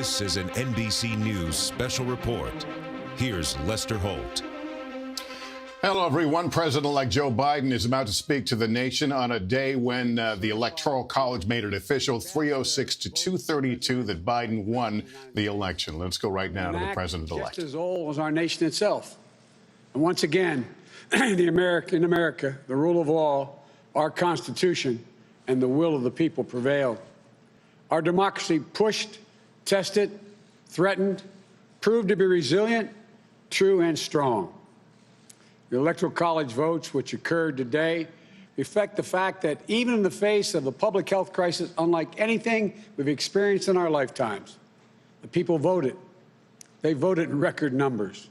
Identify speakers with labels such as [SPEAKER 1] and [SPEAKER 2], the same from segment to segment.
[SPEAKER 1] This is an NBC News special report. Here's Lester Holt.
[SPEAKER 2] Hello, everyone. President-elect Joe Biden is about to speak to the nation on a day when the Electoral College made it official, 306 to 232, that Biden won the election. Let's go right now to the president-elect.
[SPEAKER 3] Just as old as our nation itself. And once again, in America, the rule of law, our Constitution, and the will of the people prevailed. Our democracy pushed, tested, threatened, proved to be resilient, true, and strong. The Electoral College votes, which occurred today, reflect the fact that even in the face of a public health crisis unlike anything we've experienced in our lifetimes, the people voted. They voted in record numbers.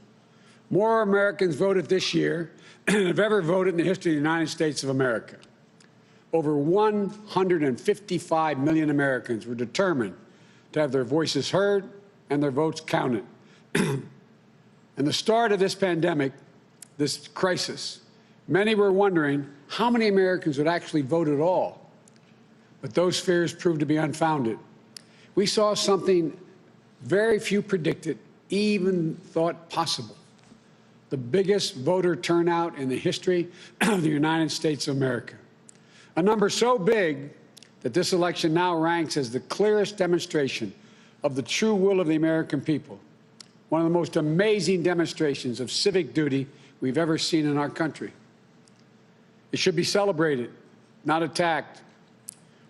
[SPEAKER 3] More Americans voted this year than have ever voted in the history of the United States of America. Over 155 million Americans were determined to have their voices heard and their votes counted. In the start of this pandemic, this crisis, many were wondering how many Americans would actually vote at all. But those fears proved to be unfounded. We saw something very few predicted, even thought possible. The biggest voter turnout in the history of the United States of America. A number so big that this election now ranks as the clearest demonstration of the true will of the American people. One of the most amazing demonstrations of civic duty we've ever seen in our country. It should be celebrated, not attacked.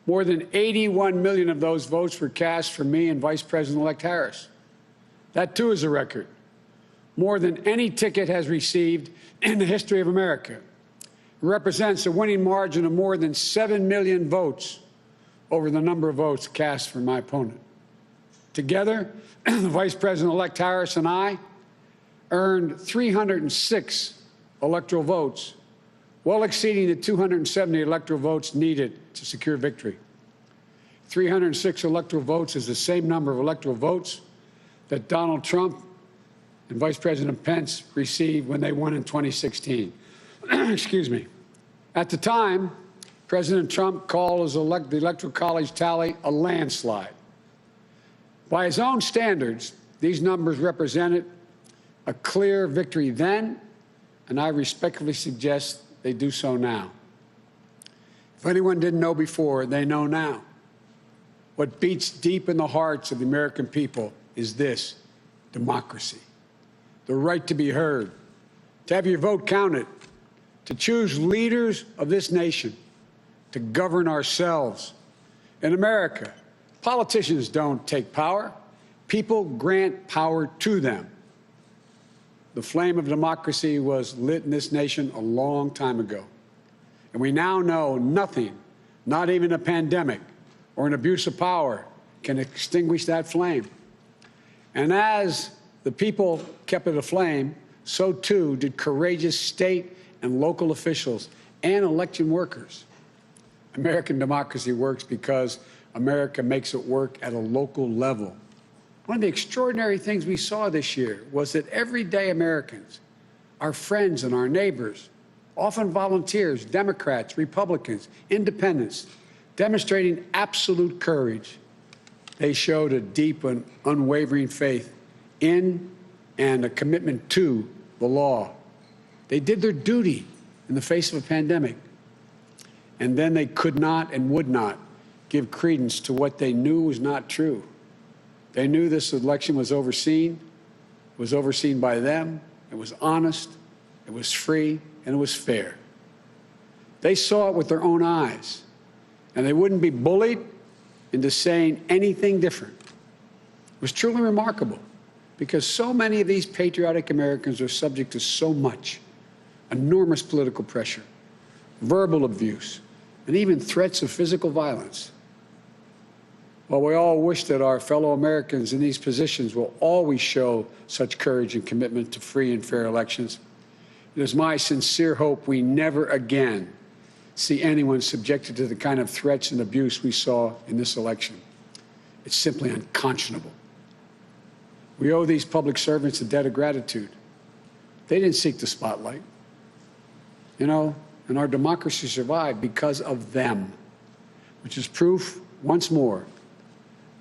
[SPEAKER 3] More than 81 million of those votes were cast for me and Vice President-elect Harris. That, too, is a record. More than any ticket has received in the history of America. It represents a winning margin of more than 7 million votes over the number of votes cast for my opponent. Together, the Vice President-elect Harris and I earned 306 electoral votes, well exceeding the 270 electoral votes needed to secure victory. 306 electoral votes is the same number of electoral votes that Donald Trump and Vice President Pence received when they won in 2016. Excuse me. At the time, President Trump called the Electoral College tally a landslide. By his own standards, these numbers represented a clear victory then, and I respectfully suggest they do so now. If anyone didn't know before, they know now. What beats deep in the hearts of the American people is this: democracy. The right to be heard, to have your vote counted, to choose leaders of this nation, to govern ourselves. In America, politicians don't take power. People grant power to them. The flame of democracy was lit in this nation a long time ago. And we now know nothing, not even a pandemic or an abuse of power, can extinguish that flame. And as the people kept it aflame, so too did courageous state and local officials and election workers. American democracy works because America makes it work at a local level. One of the extraordinary things we saw this year was that everyday Americans, our friends and our neighbors, often volunteers, Democrats, Republicans, independents, demonstrating absolute courage. They showed a deep and unwavering faith in and a commitment to the law. They did their duty in the face of a pandemic. And then they could not and would not give credence to what they knew was not true. They knew this election was overseen. It was overseen by them. It was honest. It was free. And it was fair. They saw it with their own eyes. And they wouldn't be bullied into saying anything different. It was truly remarkable because so many of these patriotic Americans are subject to so much enormous political pressure, verbal abuse, and even threats of physical violence. While we all wish that our fellow Americans in these positions will always show such courage and commitment to free and fair elections, it is my sincere hope we never again see anyone subjected to the kind of threats and abuse we saw in this election. It's simply unconscionable. We owe these public servants a debt of gratitude. They didn't seek the spotlight. You know, and our democracy survived because of them, which is proof, once more,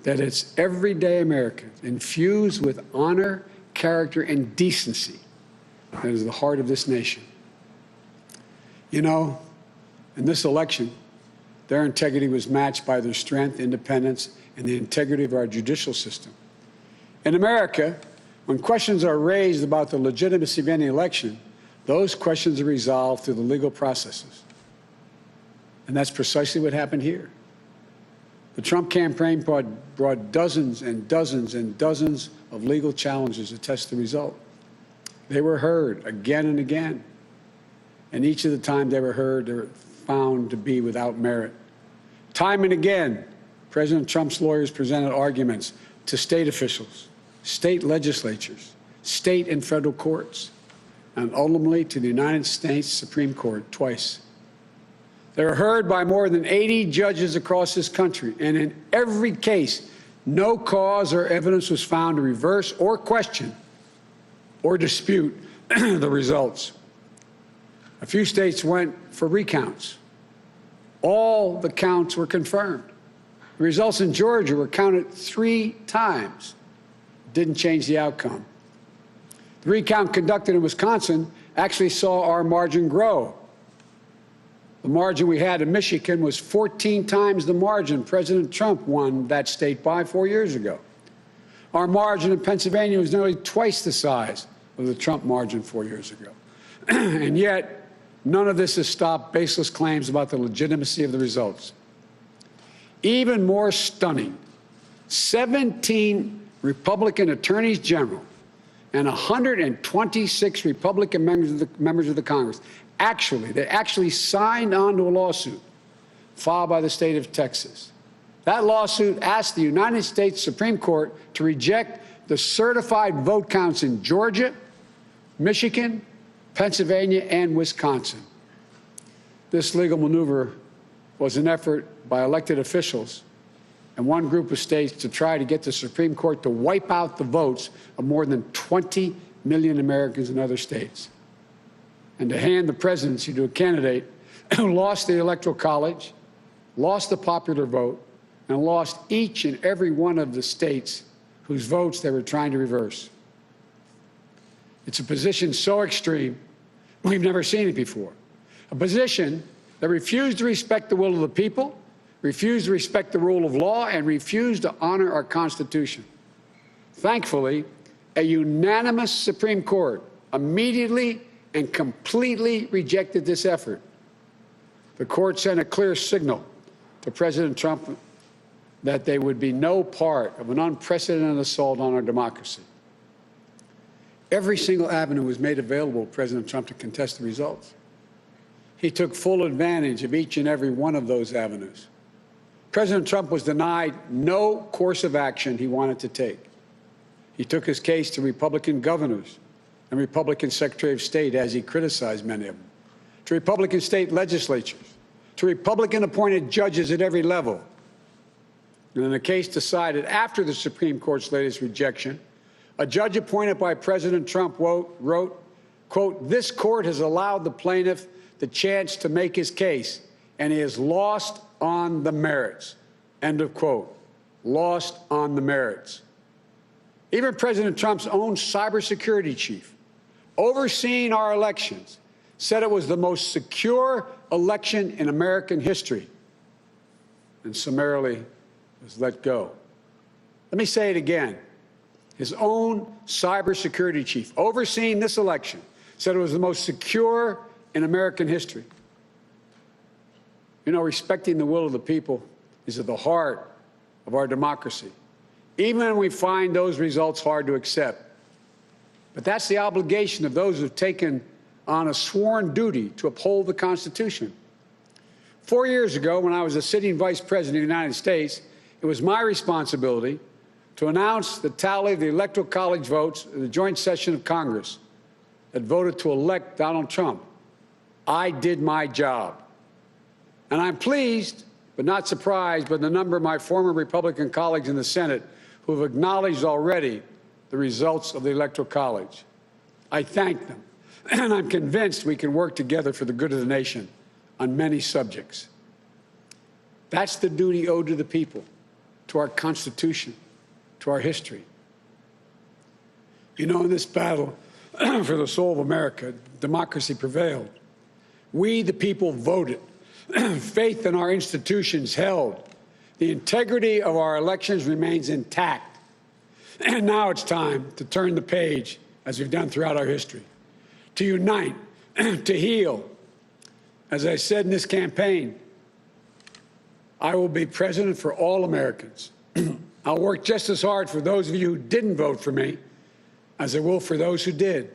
[SPEAKER 3] that it's everyday Americans infused with honor, character, and decency that is the heart of this nation. You know, in this election, their integrity was matched by their strength, independence, and the integrity of our judicial system. In America, when questions are raised about the legitimacy of any election, those questions are resolved through the legal processes. And that's precisely what happened here. The Trump campaign brought dozens and dozens and dozens of legal challenges to test the result. They were heard again and again. And each of the times they were heard, they were found to be without merit. Time and again, President Trump's lawyers presented arguments to state officials, state legislatures, state and federal courts, and ultimately to the United States Supreme Court twice. They were heard by more than 80 judges across this country, and in every case, no cause or evidence was found to reverse or question or dispute the results. A few states went for recounts. All the counts were confirmed. The results in Georgia were counted 3 times. Didn't change the outcome. The recount conducted in Wisconsin actually saw our margin grow. The margin we had in Michigan was 14 times the margin President Trump won that state by 4 years ago. Our margin in Pennsylvania was nearly twice the size of the Trump margin 4 years ago. And yet, none of this has stopped baseless claims about the legitimacy of the results. Even more stunning, 17 Republican attorneys general and 126 Republican members of the Congress actually signed on to a lawsuit filed by the state of Texas. That lawsuit asked the United States Supreme Court to reject the certified vote counts in Georgia, Michigan, Pennsylvania, and Wisconsin. This legal maneuver was an effort by elected officials and one group of states to try to get the Supreme Court to wipe out the votes of more than 20 million Americans in other states, and to hand the presidency to a candidate who lost the Electoral College, lost the popular vote, and lost each and every one of the states whose votes they were trying to reverse. It's a position so extreme, we've never seen it before. A position that refused to respect the will of the people, refused to respect the rule of law, and refused to honor our Constitution. Thankfully, a unanimous Supreme Court immediately and completely rejected this effort. The court sent a clear signal to President Trump that there would be no part of an unprecedented assault on our democracy. Every single avenue was made available to President Trump to contest the results. He took full advantage of each and every one of those avenues. President Trump was denied no course of action he wanted to take. He took his case to Republican governors and Republican Secretary of State, as he criticized many of them, to Republican state legislatures, to Republican-appointed judges at every level. And in a case decided after the Supreme Court's latest rejection, a judge appointed by President Trump wrote, quote, "This court has allowed the plaintiff the chance to make his case, and he has lost on the merits," end of quote. Lost on the merits. Even President Trump's own cybersecurity chief, overseeing our elections, said it was the most secure election in American history, and summarily was let go. Let me say it again. His own cybersecurity chief, overseeing this election, said it was the most secure in American history. You know, respecting the will of the people is at the heart of our democracy, even when we find those results hard to accept. But that's the obligation of those who've taken on a sworn duty to uphold the Constitution. 4 years ago, when I was a sitting vice president of the United States, it was my responsibility to announce the tally of the Electoral College votes in the joint session of Congress that voted to elect Donald Trump. I did my job. And I'm pleased, but not surprised, by the number of my former Republican colleagues in the Senate who have acknowledged already the results of the Electoral College. I thank them, and I'm convinced we can work together for the good of the nation on many subjects. That's the duty owed to the people, to our Constitution, to our history. You know, in this battle for the soul of America, democracy prevailed. We, the people, voted. Faith in our institutions held. The integrity of our elections remains intact. And now it's time to turn the page, as we've done throughout our history, to unite, to heal. As I said in this campaign, I will be president for all Americans. I'll work just as hard for those of you who didn't vote for me as I will for those who did.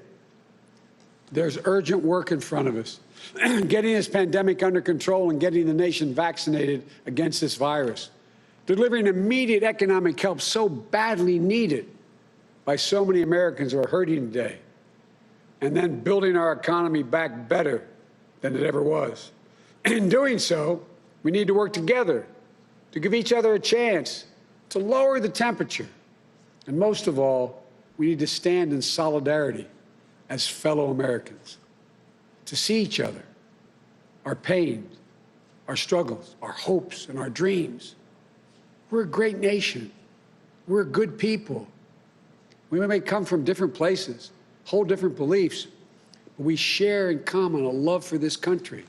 [SPEAKER 3] There's urgent work in front of us. Getting this pandemic under control and getting the nation vaccinated against this virus. Delivering immediate economic help so badly needed by so many Americans who are hurting today. And then building our economy back better than it ever was. In doing so, we need to work together to give each other a chance to lower the temperature. And most of all, we need to stand in solidarity as fellow Americans, to see each other, our pains, our struggles, our hopes, and our dreams. We're a great nation. We're good people. We may come from different places, hold different beliefs, but we share in common a love for this country,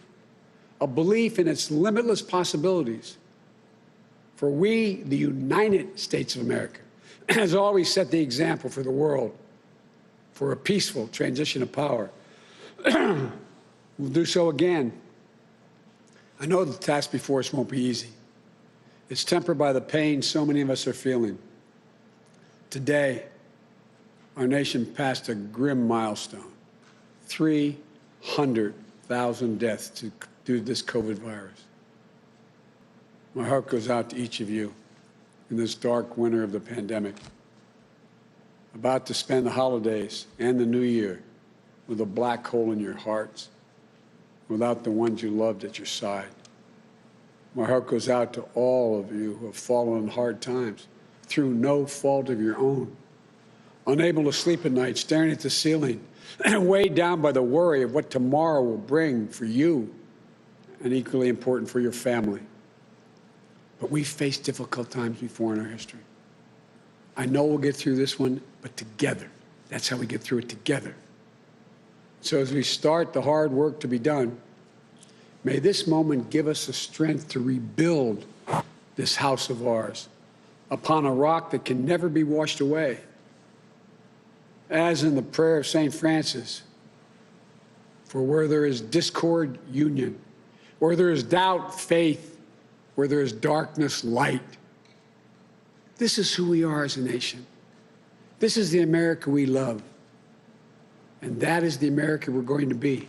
[SPEAKER 3] a belief in its limitless possibilities. For we, the United States of America, has always set the example for the world for a peaceful transition of power. We'll do so again. I know the task before us won't be easy. It's tempered by the pain so many of us are feeling. Today, our nation passed a grim milestone, 300,000 deaths due to this COVID virus. My heart goes out to each of you in this dark winter of the pandemic, about to spend the holidays and the new year with a black hole in your hearts, without the ones you loved at your side. My heart goes out to all of you who have fallen in hard times through no fault of your own, unable to sleep at night, staring at the ceiling, and weighed down by the worry of what tomorrow will bring for you, and equally important for your family. But we've faced difficult times before in our history. I know we'll get through this one, but together. That's how we get through it, together. So as we start the hard work to be done, may this moment give us the strength to rebuild this house of ours upon a rock that can never be washed away. As in the prayer of St. Francis, for where there is discord, union, where there is doubt, faith, where there is darkness, light. This is who we are as a nation. This is the America we love. And that is the America we're going to be.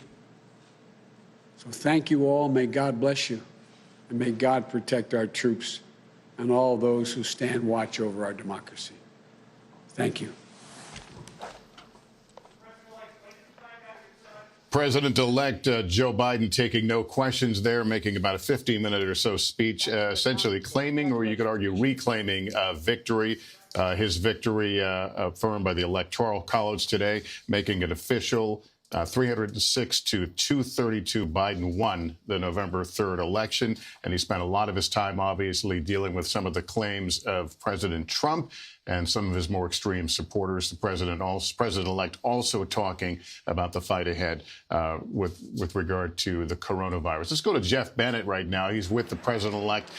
[SPEAKER 3] So thank you all. May God bless you. And may God protect our troops and all those who stand watch over our democracy. Thank you.
[SPEAKER 2] President-elect Joe Biden taking no questions there, making about a 15-minute or so speech, essentially claiming, or you could argue reclaiming, victory. His victory affirmed by the Electoral College today, making it official. 306 to 232, Biden won the November 3rd election, and he spent a lot of his time, obviously, dealing with some of the claims of President Trump and some of his more extreme supporters. The president-elect also talking about the fight ahead with regard to the coronavirus. Let's go to Jeff Bennett right now. He's with the president-elect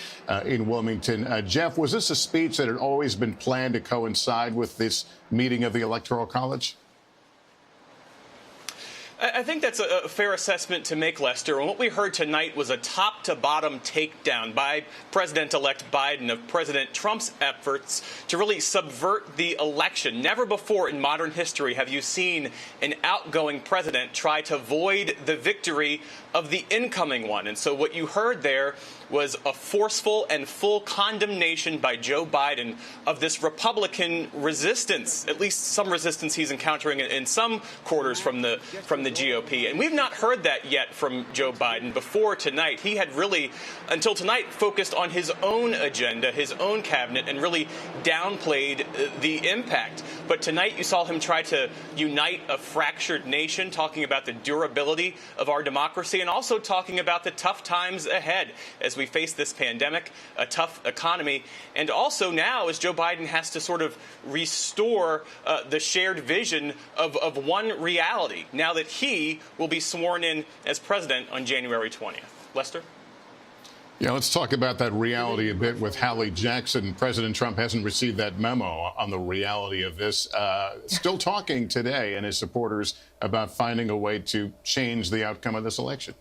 [SPEAKER 2] in Wilmington. Jeff, was this a speech that had always been planned to coincide with this meeting of the Electoral College?
[SPEAKER 4] I think that's a fair assessment to make, Lester. And what we heard tonight was a top-to-bottom takedown by President-elect Biden of President Trump's efforts to really subvert the election. Never before in modern history have you seen an outgoing president try to void the victory of the incoming one. And so what you heard there was a forceful and full condemnation by Joe Biden of this Republican resistance, at least some resistance he's encountering in some quarters from the GOP. And we've not heard that yet from Joe Biden before tonight. He had really, until tonight, focused on his own agenda, his own cabinet, and really downplayed the impact. But tonight you saw him try to unite a fractured nation, talking about the durability of our democracy and also talking about the tough times ahead as we face this pandemic, a tough economy, and also now as Joe Biden has to sort of restore the shared vision of one reality now that he will be sworn in as president on January 20th. Lester?
[SPEAKER 2] Yeah, let's talk about that reality a bit with Hallie Jackson. President Trump hasn't received that memo on the reality of this. Still talking today and his supporters about finding a way to change the outcome of this election.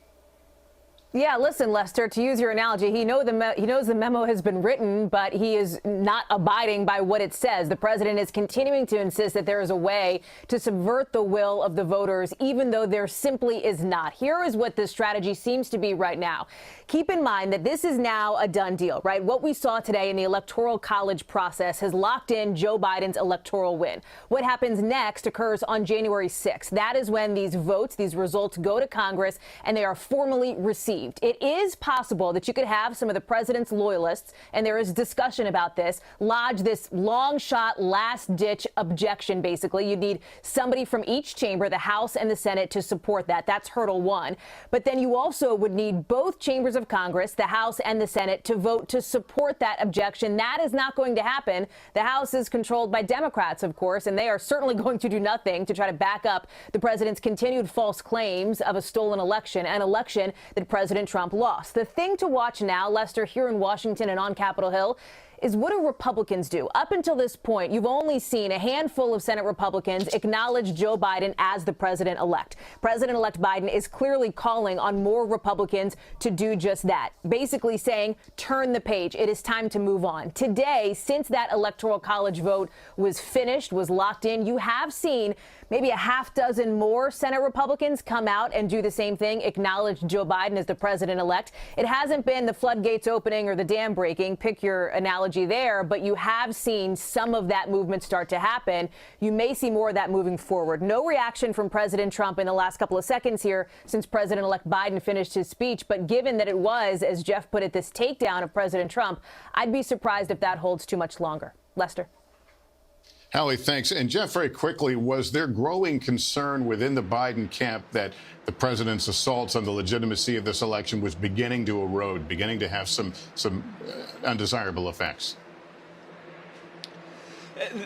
[SPEAKER 5] Yeah, listen, Lester, to use your analogy, he knows the memo has been written, but he is not abiding by what it says. The president is continuing to insist that there is a way to subvert the will of the voters, even though there simply is not. Here is what the strategy seems to be right now. Keep in mind that this is now a done deal, right? What we saw today in the Electoral College process has locked in Joe Biden's electoral win. What happens next occurs on January 6th. That is when these votes, these results go to Congress and they are formally received. It is possible that you could have some of the president's loyalists, and there is discussion about this, lodge this long shot, last ditch objection. Basically, you need somebody from each chamber, the House and the Senate, to support that. That's hurdle one. But then you also would need both chambers of Congress, the House and the Senate, to vote to support that objection. That is not going to happen. The House is controlled by Democrats, of course, and they are certainly going to do nothing to try to back up the president's continued false claims of a stolen election, an election that President Trump lost. The thing to watch now, Lester, here in Washington and on Capitol Hill, is what do Republicans do? Up until this point, you've only seen a handful of Senate Republicans acknowledge Joe Biden as the president-elect. President-elect Biden is clearly calling on more Republicans to do just that, basically saying, turn the page. It is time to move on. Today, since that Electoral College vote was finished, was locked in, you have seen maybe a half dozen more Senate Republicans come out and do the same thing, acknowledge Joe Biden as the president-elect. It hasn't been the floodgates opening or the dam breaking, pick your analogy there, but you have seen some of that movement start to happen. You may see more of that moving forward. No reaction from President Trump in the last couple of seconds here since President-elect Biden finished his speech. But given that it was, as Jeff put it, this takedown of President Trump, I'd be surprised if that holds too much longer. Lester.
[SPEAKER 2] Hallie, thanks. And Jeff, very quickly, was there growing concern within the Biden camp that the president's assaults on the legitimacy of this election was beginning to erode, beginning to have some undesirable effects?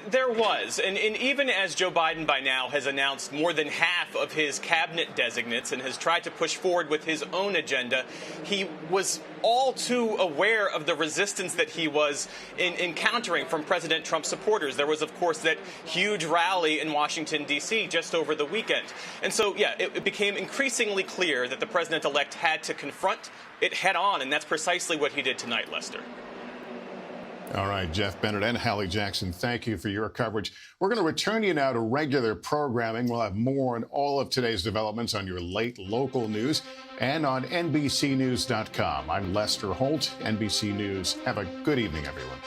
[SPEAKER 4] There was. And even as Joe Biden by now has announced more than half of his cabinet designates and has tried to push forward with his own agenda, he was all too aware of the resistance that he was encountering from President Trump's supporters. There was, of course, that huge rally in Washington, D.C. just over the weekend. And so, yeah, it became increasingly clear that the president-elect had to confront it head on, and that's precisely what he did tonight, Lester.
[SPEAKER 2] All right, Jeff Bennett and Hallie Jackson, thank you for your coverage. We're going to return you now to regular programming. We'll have more on all of today's developments on your late local news and on NBCnews.com. I'm Lester Holt, NBC News. Have a good evening, everyone.